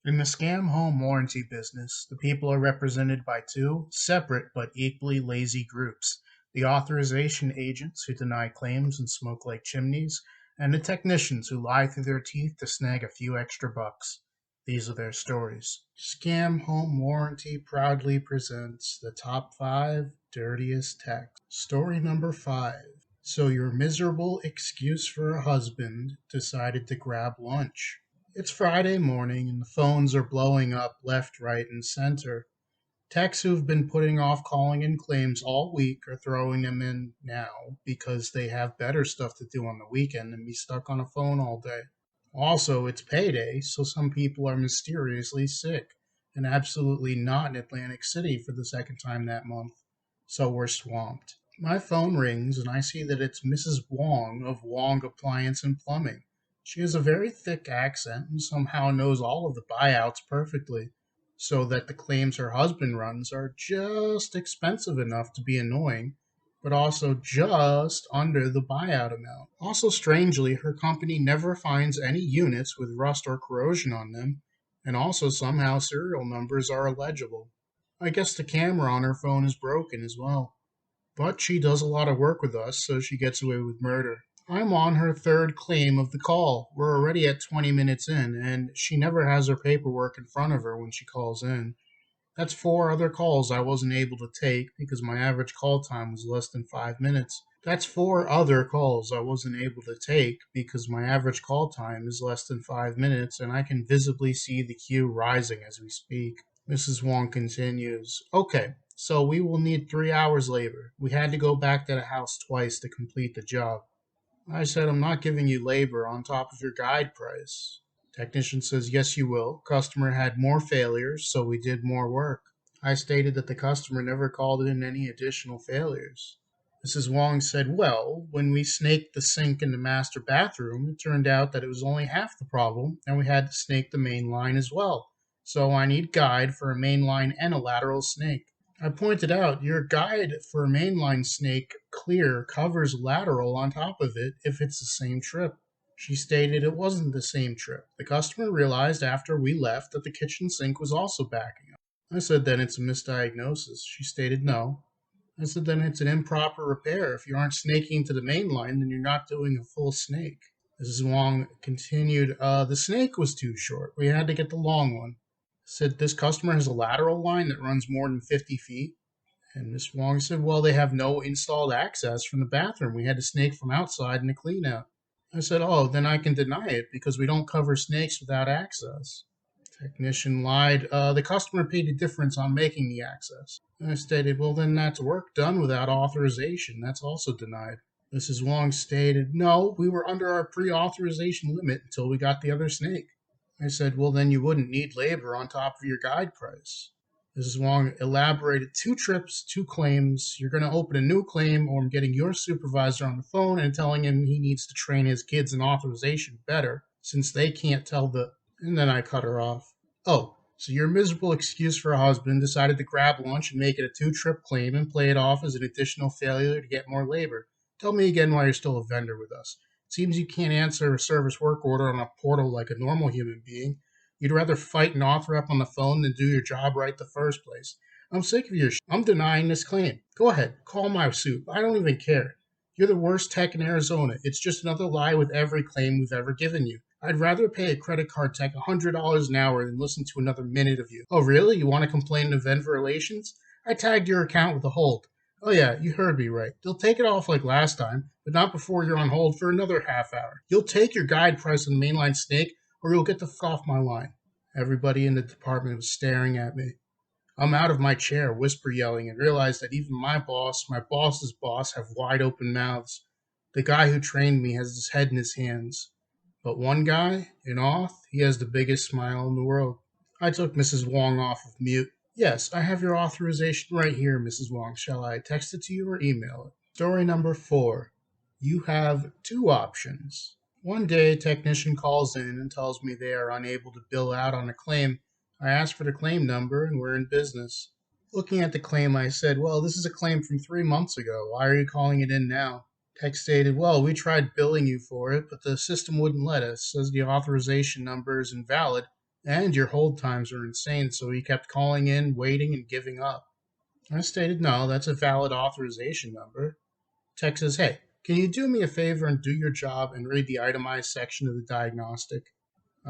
In the scam home warranty business, the people are represented by two separate but equally lazy groups: the authorization agents who deny claims and smoke like chimneys, and the technicians who lie through their teeth to snag a few extra bucks. These are their stories. Scam Home Warranty proudly presents the top 5 dirtiest techs. Story number 5. So, your miserable excuse for a husband decided to grab lunch. It's Friday morning and the phones are blowing up left, right, and center. Techs who've been putting off calling in claims all week are throwing them in now because they have better stuff to do on the weekend than be stuck on a phone all day. Also, it's payday, so some people are mysteriously sick, and absolutely not in Atlantic City for the second time that month. So we're swamped. My phone rings and I see that it's Mrs. Wong of Wong Appliance and Plumbing. She has a very thick accent and somehow knows all of the buyouts perfectly, so that the claims her husband runs are just expensive enough to be annoying, but also just under the buyout amount. Also, strangely, her company never finds any units with rust or corrosion on them, and also somehow serial numbers are illegible. I guess the camera on her phone is broken as well. But she does a lot of work with us, so she gets away with murder. I'm on her third claim of the call. We're already at 20 minutes in, and she never has her paperwork in front of her when she calls in. That's 4 other calls I wasn't able to take because my average call time was less than 5 minutes. That's 4 other calls I wasn't able to take because my average call time is less than 5 minutes, and I can visibly see the queue rising as we speak. Mrs. Wong continues, okay, so we will need 3 hours labor. We had to go back to the house twice to complete the job. I said, I'm not giving you labor on top of your guide price. Technician says, yes, you will. Customer had more failures, so we did more work. I stated that the customer never called in any additional failures. Mrs. Wong said, well, when we snaked the sink in the master bathroom, it turned out that it was only half the problem, and we had to snake the main line as well. So I need guide for a main line and a lateral snake. I pointed out your guide for a mainline snake clear covers lateral on top of it if it's the same trip. She stated it wasn't the same trip. The customer realized after we left that the kitchen sink was also backing up. I said then it's a misdiagnosis. She stated no. I said then it's an improper repair. If you aren't snaking to the main line, then you're not doing a full snake. Mrs. Wong continued, the snake was too short. We had to get the long one. Said this customer has a lateral line that runs more than 50 feet. And Miss Wong said, well, they have no installed access from the bathroom. We had to snake from outside in the clean out. I said, oh, then I can deny it because we don't cover snakes without access. Technician lied. The customer paid the difference on making the access. I stated, well, then that's work done without authorization. That's also denied. Mrs. Wong stated, no, we were under our pre authorization limit until we got the other snake. I said, well, then you wouldn't need labor on top of your guide price. Mrs. Wong elaborated 2 trips, 2 claims. You're going to open a new claim, or I'm getting your supervisor on the phone and telling him he needs to train his kids in authorization better since they can't tell the. And then I cut her off. Oh, so your miserable excuse for a husband decided to grab lunch and make it a 2 trip claim and play it off as an additional failure to get more labor. Tell me again why you're still a vendor with us. Seems you can't answer a service work order on a portal like a normal human being. You'd rather fight an author up on the phone than do your job right the first place. I'm sick of your I'm denying this claim. Go ahead, call my suit. I don't even care. You're the worst tech in Arizona. It's just another lie with every claim we've ever given you. I'd rather pay a credit card tech $100 an hour than listen to another minute of you. Oh, really? You want to complain to vendor relations? I tagged your account with a hold. Oh, yeah, you heard me right. They'll take it off like last time, but not before you're on hold for another half hour. You'll take your guide price on the mainline snake, or you'll get the f off my line. Everybody in the department was staring at me. I'm out of my chair, whisper yelling, and realize that even my boss, my boss's boss, have wide open mouths. The guy who trained me has his head in his hands. But one guy, in Auth, he has the biggest smile in the world. I took Mrs. Wong off of mute. Yes, I have your authorization right here, Mrs. Wong. Shall I text it to you or email it? Story number 4. You have 2 options. One day, a technician calls in and tells me they are unable to bill out on a claim. I ask for the claim number and we're in business. Looking at the claim, I said, well, this is a claim from 3 months ago. Why are you calling it in now? Tech stated, well, we tried billing you for it, but the system wouldn't let us, says the authorization number is invalid. And your hold times are insane, so he kept calling in, waiting, and giving up. I stated, no, that's a valid authorization number. Tech says, hey, can you do me a favor and do your job and read the itemized section of the diagnostic?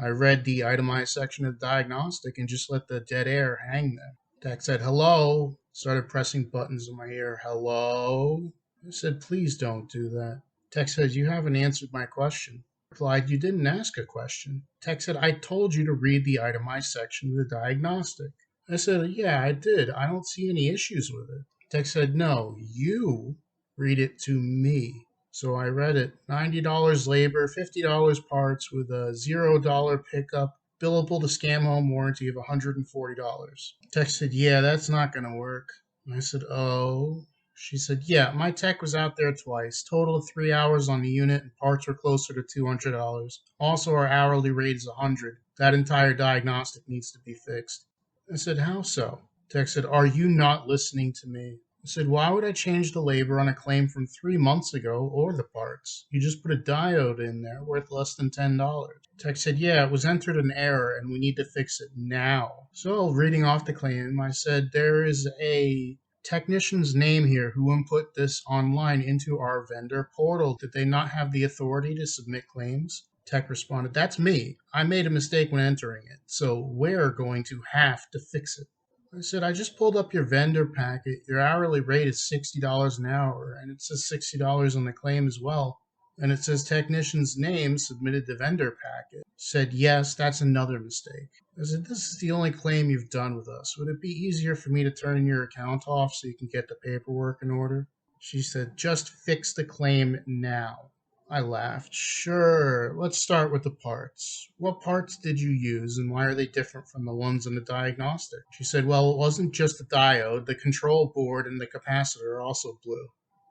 I read the itemized section of the diagnostic and just let the dead air hang there. Tech said, hello, started pressing buttons in my ear. Hello? I said, please don't do that. Tech said, you haven't answered my question. I replied, you didn't ask a question. Tech said, I told you to read the itemized section of the diagnostic. I said, yeah, I did. I don't see any issues with it. Tech said, no, you read it to me. So I read it. $90 labor, $50 parts with a $0 pickup, billable to scam home warranty of $140. Tech said, yeah, that's not going to work. I said, oh. She said, yeah, my tech was out there twice. Total of 3 hours on the unit, and parts were closer to $200. Also, our hourly rate is $100. That entire diagnostic needs to be fixed. I said, how so? Tech said, are you not listening to me? I said, why would I change the labor on a claim from 3 months ago or the parts? You just put a diode in there worth less than $10. Tech said, yeah, it was entered an error and we need to fix it now. So, reading off the claim, I said, there is a technician's name here who input this online into our vendor portal. Did they not have the authority to submit claims? Tech responded, that's me. I made a mistake when entering it, so we're going to have to fix it. I said, I just pulled up your vendor packet. Your hourly rate is $60 an hour, and it says $60 on the claim as well. And it says technician's name submitted the vendor packet. Said, yes, that's another mistake. I said, this is the only claim you've done with us. Would it be easier for me to turn your account off so you can get the paperwork in order? She said, just fix the claim now. I laughed. Sure, let's start with the parts. What parts did you use and why are they different from the ones in the diagnostic? She said, well, it wasn't just the diode, the control board and the capacitor also blew.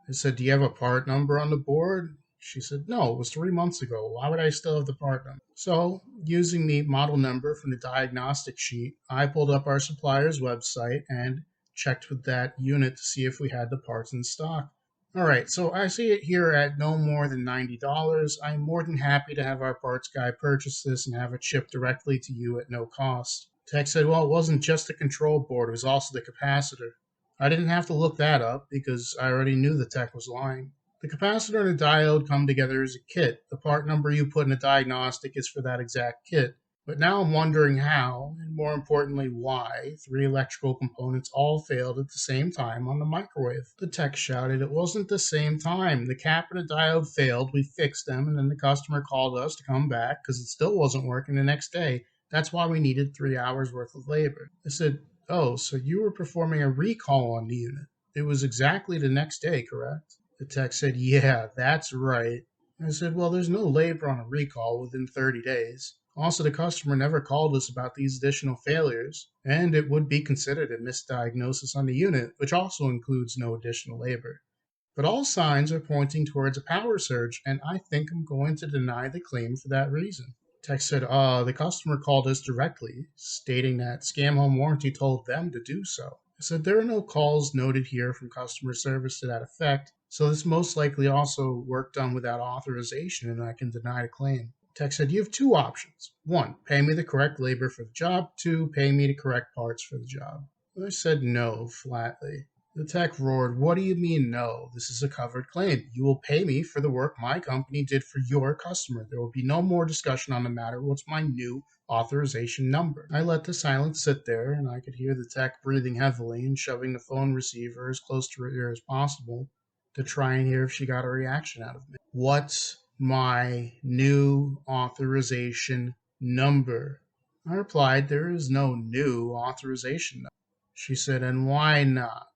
I said, do you have a part number on the board? She said, no, it was 3 months ago. Why would I still have the part number? So, using the model number from the diagnostic sheet, I pulled up our supplier's website and checked with that unit to see if we had the parts in stock. All right, so I see it here at no more than $90. I'm more than happy to have our parts guy purchase this and have it shipped directly to you at no cost. Tech said, well, it wasn't just the control board, it was also the capacitor. I didn't have to look that up because I already knew the tech was lying. The capacitor and the diode come together as a kit. The part number you put in a diagnostic is for that exact kit. But now I'm wondering how, and more importantly, why, 3 electrical components all failed at the same time on the microwave. The tech shouted, it wasn't the same time. The cap and the diode failed, we fixed them, and then the customer called us to come back because it still wasn't working the next day. That's why we needed 3 hours worth of labor. I said, oh, so you were performing a recall on the unit. It was exactly the next day, correct? The tech said, yeah, that's right. I said, well, there's no labor on a recall within 30 days. Also, the customer never called us about these additional failures, and it would be considered a misdiagnosis on the unit, which also includes no additional labor. But all signs are pointing towards a power surge, and I think I'm going to deny the claim for that reason. Tech said, the customer called us directly, stating that Scam Home Warranty told them to do so. I said, there are no calls noted here from customer service to that effect, so this most likely also work done without authorization, and I can deny the claim. Tech said, you have two options. One, pay me the correct labor for the job. Two, pay me the correct parts for the job. I said no, flatly. The tech roared, what do you mean no? This is a covered claim. You will pay me for the work my company did for your customer. There will be no more discussion on the matter. What's my new authorization number? I let the silence sit there, and I could hear the tech breathing heavily and shoving the phone receiver as close to her ear as possible to try and hear if she got a reaction out of me. What's my new authorization number? I replied, there is no new authorization number. She said, and why not?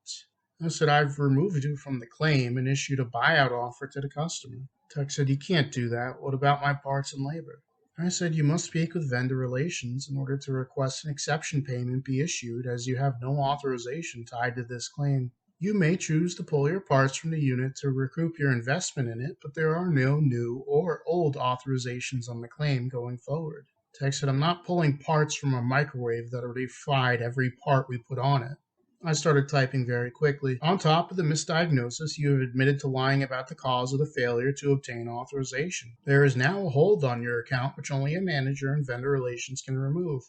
I said, I've removed you from the claim and issued a buyout offer to the customer. Tech said, you can't do that. What about my parts and labor? I said, you must speak with vendor relations in order to request an exception payment be issued, as you have no authorization tied to this claim. You may choose to pull your parts from the unit to recoup your investment in it, but there are no new or old authorizations on the claim going forward. Tech said, I'm not pulling parts from a microwave that already fried every part we put on it. I started typing very quickly. On top of the misdiagnosis, you have admitted to lying about the cause of the failure to obtain authorization. There is now a hold on your account which only a manager and vendor relations can remove.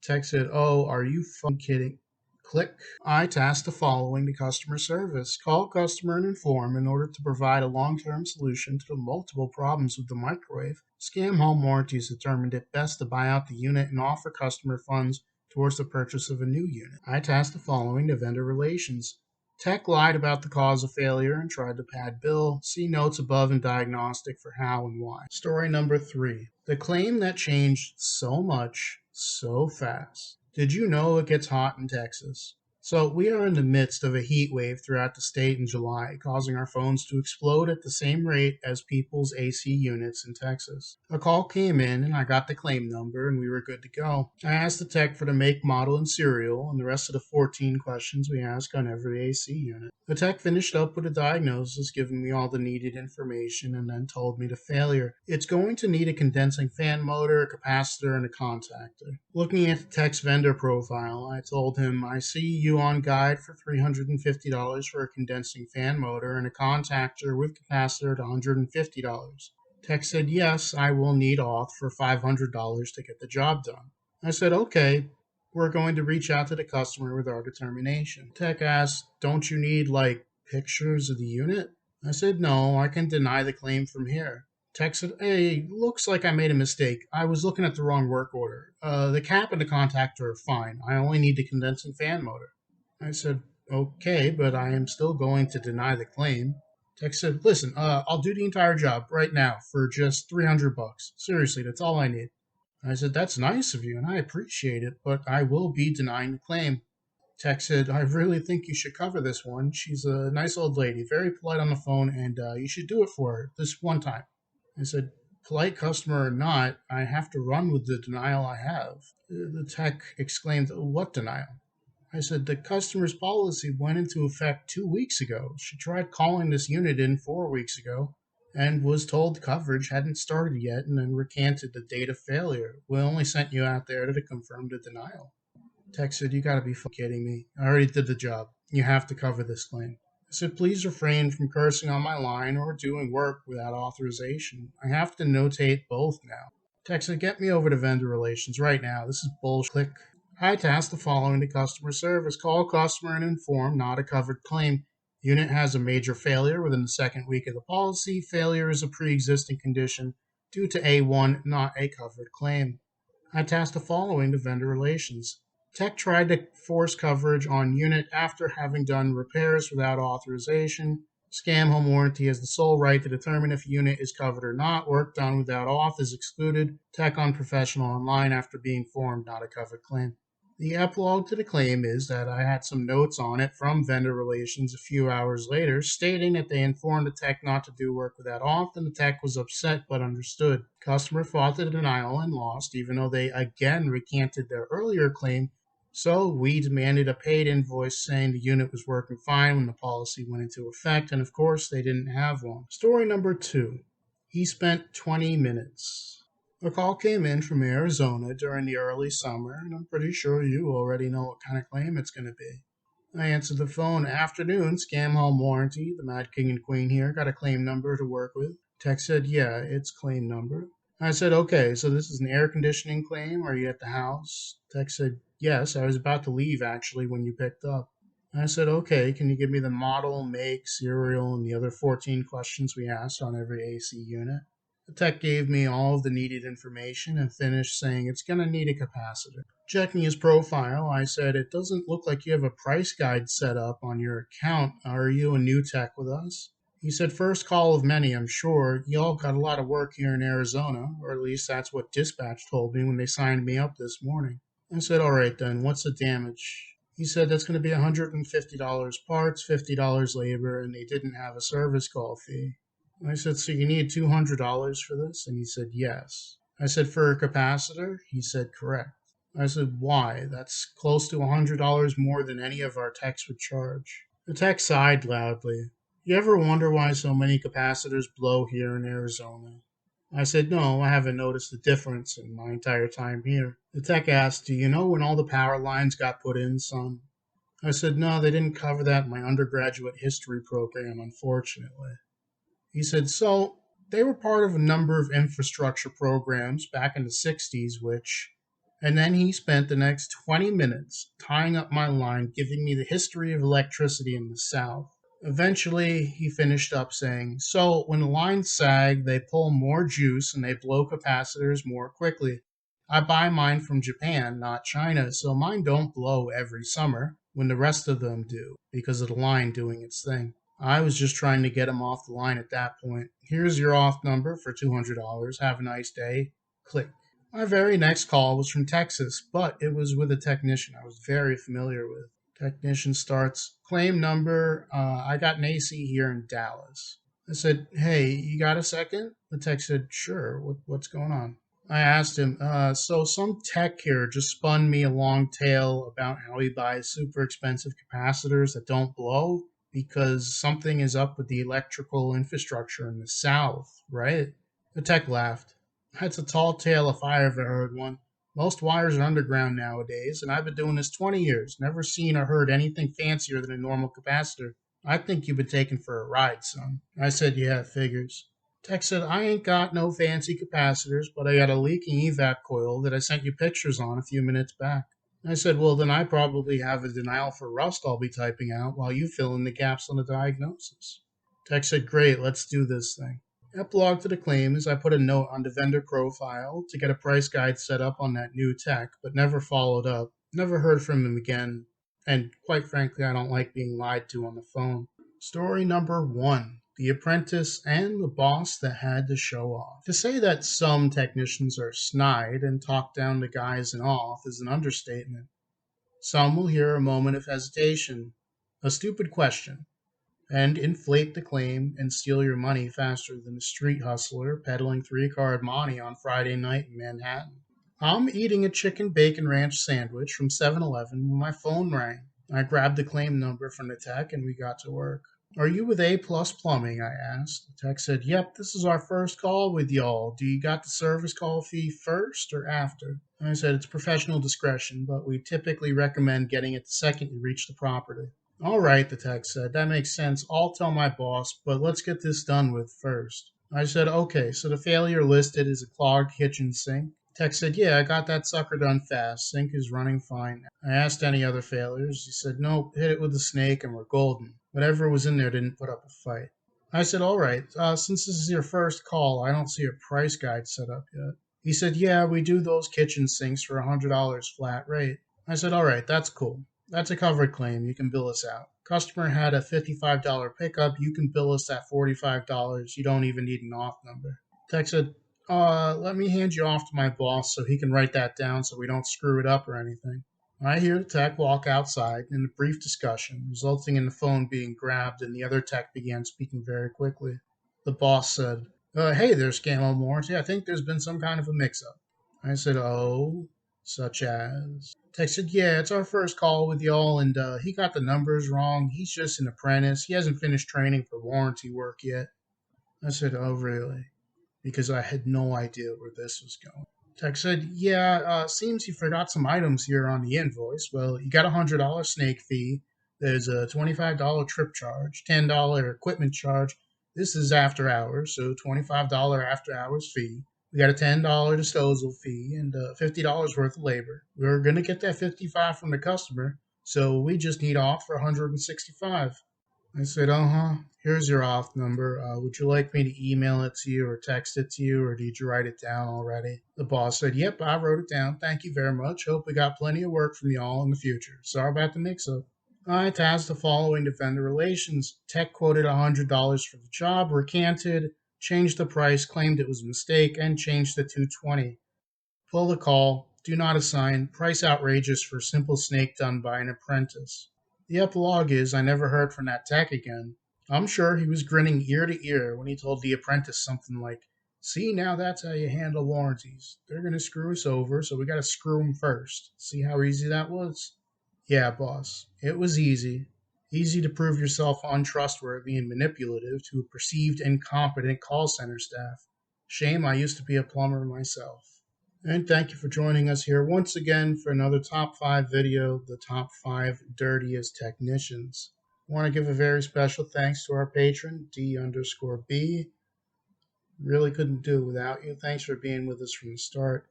Tech said, "Oh, are you fucking kidding?" Click. I tasked the following to customer service. Call customer and inform in order to provide a long-term solution to the multiple problems with the microwave. Scam Home Warranties determined it best to buy out the unit and offer customer funds towards the purchase of a new unit. I tasked the following to vendor relations. Tech lied about the cause of failure and tried to pad bill. See notes above in diagnostic for how and why. Story number 3. The claim that changed so much, so fast. Did you know it gets hot in Texas? So we are in the midst of a heat wave throughout the state in July, causing our phones to explode at the same rate as people's AC units in Texas. A call came in and I got the claim number and we were good to go. I asked the tech for the make, model, and serial and the rest of the 14 questions we ask on every AC unit. The tech finished up with a diagnosis, giving me all the needed information, and then told me the failure. It's going to need a condensing fan motor, a capacitor, and a contactor. Looking at the tech's vendor profile, I told him, I see you on guide for $350 for a condensing fan motor and a contactor with capacitor at $150. Tech said, yes, I will need auth for $500 to get the job done. I said, okay, we're going to reach out to the customer with our determination. Tech asked, don't you need, pictures of the unit? I said, no, I can deny the claim from here. Tech said, hey, looks like I made a mistake. I was looking at the wrong work order. The cap and the contactor are fine. I only need the condensing fan motor. I said, okay, but I am still going to deny the claim. Tech said, listen, I'll do the entire job right now for just $300. Seriously, that's all I need. I said, that's nice of you, and I appreciate it, but I will be denying the claim. Tech said, I really think you should cover this one. She's a nice old lady, very polite on the phone, and you should do it for her this one time. I said, polite customer or not, I have to run with the denial I have. The tech exclaimed, what denial? I said, the customer's policy went into effect 2 weeks ago. She tried calling this unit in 4 weeks ago and was told coverage hadn't started yet and then recanted the date of failure. We only sent you out there to confirm the denial. Tech said, you gotta be kidding me. I already did the job. You have to cover this claim. I said, please refrain from cursing on my line or doing work without authorization. I have to notate both now. Tech said, get me over to vendor relations right now. This is bullshit. Click. I tasked the following to customer service. Call customer and inform not a covered claim. Unit has a major failure within the second week of the policy. Failure is a pre-existing condition due to A1, not a covered claim. I tasked the following to vendor relations. Tech tried to force coverage on unit after having done repairs without authorization. Scam Home Warranty has the sole right to determine if a unit is covered or not. Work done without auth is excluded. Tech unprofessional online after being informed not a covered claim. The epilogue to the claim is that I had some notes on it from vendor relations a few hours later stating that they informed the tech not to do work without auth and the tech was upset but understood. Customer fought the denial and lost even though they again recanted their earlier claim, so we demanded a paid invoice saying the unit was working fine when the policy went into effect, and of course they didn't have one. Story number 2. He spent 20 minutes. A call came in from Arizona during the early summer, and I'm pretty sure you already know what kind of claim it's going to be. I answered the phone. Afternoon, Scam Home Warranty, the Mad King and Queen here, got a claim number to work with. Tech said, yeah, it's claim number. I said, okay, so this is an air conditioning claim. Are you at the house? Tech said, yes, I was about to leave actually when you picked up. I said, okay, can you give me the model, make, serial, and the other 14 questions we asked on every AC unit? The tech gave me all of the needed information and finished saying it's going to need a capacitor. Checking his profile, I said, it doesn't look like you have a price guide set up on your account. Are you a new tech with us? He said, first call of many, I'm sure. Y'all got a lot of work here in Arizona, or at least that's what dispatch told me when they signed me up this morning. I said, all right then, what's the damage? He said that's going to be $150 parts, $50 labor, and they didn't have a service call fee. I said, so you need $200 for this? And he said, yes. I said, for a capacitor? He said, correct. I said, why? That's close to $100 more than any of our techs would charge. The tech sighed loudly. You ever wonder why so many capacitors blow here in Arizona? I said, no, I haven't noticed a difference in my entire time here. The tech asked, do you know when all the power lines got put in, son? I said, no, they didn't cover that in my undergraduate history program, unfortunately. He said, so they were part of a number of infrastructure programs back in the 60s, which And then he spent the next 20 minutes tying up my line, giving me the history of electricity in the South. Eventually, he finished up saying, "So, when the lines sag, they pull more juice and they blow capacitors more quickly. I buy mine from Japan, not China, so mine don't blow every summer when the rest of them do because of the line doing its thing." I was just trying to get him off the line at that point. "Here's your off number for $200. Have a nice day." Click. My very next call was from Texas, but it was with a technician I was very familiar with. Technician starts, "Claim number, I got an AC here in Dallas." I said, "Hey, you got a second?" The tech said, "Sure, what's going on?" I asked him, "So some tech here just spun me a long tale about how he buys super expensive capacitors that don't blow because something is up with the electrical infrastructure in the South, right?" The tech laughed. "That's a tall tale if I ever heard one. Most wires are underground nowadays, and I've been doing this 20 years. Never seen or heard anything fancier than a normal capacitor. I think you've been taken for a ride, son." I said, "Yeah, it figures." Tech said, "I ain't got no fancy capacitors, but I got a leaking evap coil that I sent you pictures on a few minutes back." I said, "Well, then I probably have a denial for rust I'll be typing out while you fill in the gaps on the diagnosis." Tech said, "Great, let's do this thing." Epilogue to the claim is I put a note on the vendor profile to get a price guide set up on that new tech, but never followed up. Never heard from him again, and quite frankly, I don't like being lied to on the phone. Story number one: The Apprentice and the Boss That Had to Show Off. To say that some technicians are snide and talk down the guys and off is an understatement. Some will hear a moment of hesitation, a stupid question, and inflate the claim and steal your money faster than a street hustler peddling three-card money on Friday night in Manhattan. I'm eating a chicken bacon ranch sandwich from 7-Eleven when my phone rang. I grabbed the claim number from the tech and we got to work. "Are you with A Plus Plumbing?" I asked. The tech said, "Yep, this is our first call with y'all. Do you got the service call fee first or after?" I said, "It's professional discretion, but we typically recommend getting it the second you reach the property." "All right," the tech said, "that makes sense. I'll tell my boss, but let's get this done with first." I said, "Okay, so the failure listed is a clogged kitchen sink." Tech said, "Yeah, I got that sucker done fast. Sink is running fine now." I asked any other failures. He said, "Nope, hit it with a snake and we're golden. Whatever was in there didn't put up a fight." I said, "All right, since this is your first call, I don't see a price guide set up yet." He said, "Yeah, we do those kitchen sinks for $100 flat rate." I said, "All right, that's cool. That's a covered claim. You can bill us out. Customer had a $55 pickup. You can bill us that $45. You don't even need an off number." Tech said, "Let me hand you off to my boss so he can write that down so we don't screw it up or anything." I hear the tech walk outside in a brief discussion, resulting in the phone being grabbed and the other tech began speaking very quickly. The boss said, "Hey there, Scam Warranty. I think there's been some kind of a mix-up." I said, "Oh, such as?" Tech said, "Yeah, it's our first call with y'all, and he got the numbers wrong. He's just an apprentice. He hasn't finished training for warranty work yet." I said, "Oh, really?" Because I had no idea where this was going. Tech said, "Yeah, seems you forgot some items here on the invoice. Well, you got a $100 snake fee. There's a $25 trip charge, $10 equipment charge. This is after hours, so $25 after hours fee. We got a $10 disposal fee and $50 worth of labor. We're gonna get that 55 from the customer, so we just need off for 165." I said, "Uh-huh. Here's your off number. Would you like me to email it to you or text it to you, or did you write it down already?" The boss said, "Yep, I wrote it down. Thank you very much. Hope we got plenty of work from y'all in the future. Sorry about the mix-up." I tasked the following to vendor relations. Tech quoted $100 for the job, recanted, changed the price, claimed it was a mistake, and changed it to 220. Pull the call. Do not assign. Price outrageous for simple snake done by an apprentice. The epilogue is I never heard from that tech again. I'm sure he was grinning ear to ear when he told the apprentice something like, "See, now that's how you handle warranties. They're going to screw us over, so we got to screw them first." See how easy that was? Yeah, boss. It was easy. Easy to prove yourself untrustworthy and manipulative to a perceived incompetent call center staff. Shame I used to be a plumber myself. And thank you for joining us here once again for another top 5 video, the top 5 dirtiest technicians. I want to give a very special thanks to our patron, D_B. Really couldn't do it without you. Thanks for being with us from the start.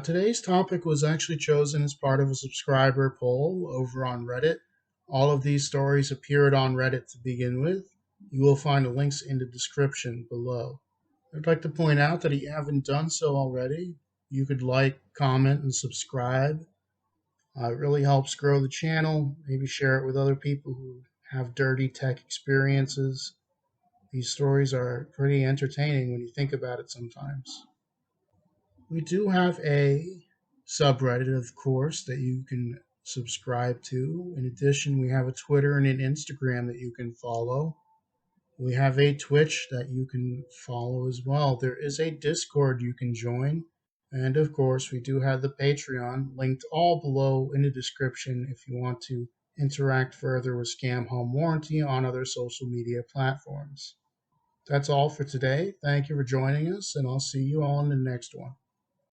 Today's topic was actually chosen as part of a subscriber poll over on Reddit. All of these stories appeared on Reddit to begin with. You will find the links in the description below. I'd like to point out that if you haven't done so already, you could like, comment, and subscribe. It really helps grow the channel. Maybe share it with other people who have dirty tech experiences. These stories are pretty entertaining when you think about it sometimes. We do have a subreddit, of course, that you can subscribe to. In addition, we have a Twitter and an Instagram that you can follow. We have a Twitch that you can follow as well. There is a Discord you can join. And of course, we do have the Patreon linked all below in the description if you want to interact further with Scam Home Warranty on other social media platforms. That's all for today. Thank you for joining us, and I'll see you all in the next one.